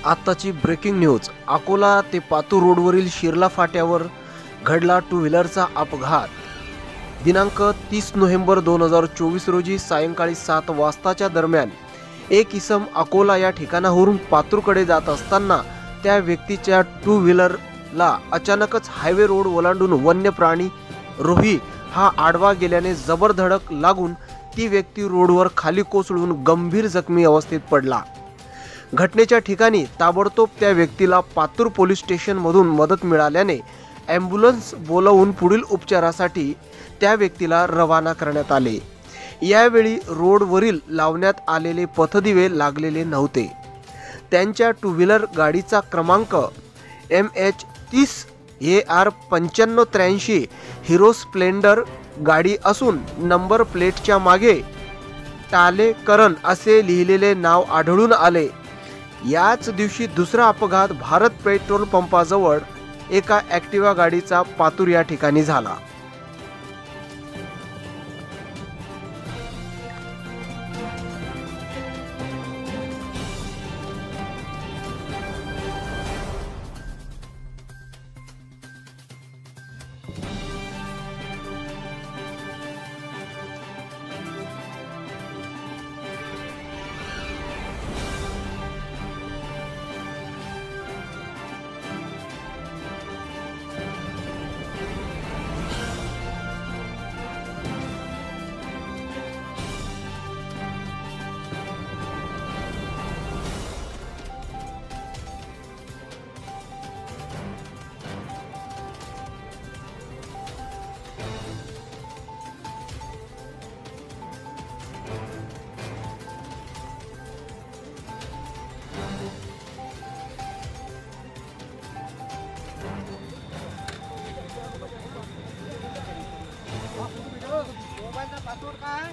आत्ताची breaking news. Akola ते पातूर रोडवरील शिरला फाट्यावर घडला टू व्हीलरचा अपघात। दिनांक 30 नोव्हेंबर 2024 रोजी सायंकाळी 7 वाजताच्या दरम्यान एक इसम अकोला या ठिकाणावरून पातूरकडे जात असताना त्या व्यक्तीच्या टू व्हीलरला अचानकच हायवे रोड ओलांडून वन्य प्राणी रोही हा आडवा गेल्याने जबर धडक लागून ती व्यक्ती रोडवर खाली कोसळून गंभीर जखमी अवस्थेत पडला। घटनेच्या ठिकाणी ताबडतोब त्या व्यक्तीला पातूर पोलीस स्टेशनमधून मदत मिळाल्याने ॲम्ब्युलन्स बोलावून पुढील उपचारासाठी त्या व्यक्तीला रवाना करण्यात आले। यावेळी रोडवरील लावण्यात आलेले पथदिवे लागलेले नव्हते। त्यांच्या टू व्हीलर गाडीचा क्रमांक MH30 AR 9583 हिरो स्प्लेंडर गाडी असून नंबर प्लेटच्या मागे टालेकरण असे लिहिलेले नाव आढळून आले। याच दिवशी दुसरा अपघात भारत पेट्रोल पंपाजवळ एका ॲक्टिवा गाडीचा पातूर या ठिकाणी झाला। मोबाइल का पासवर्ड का है?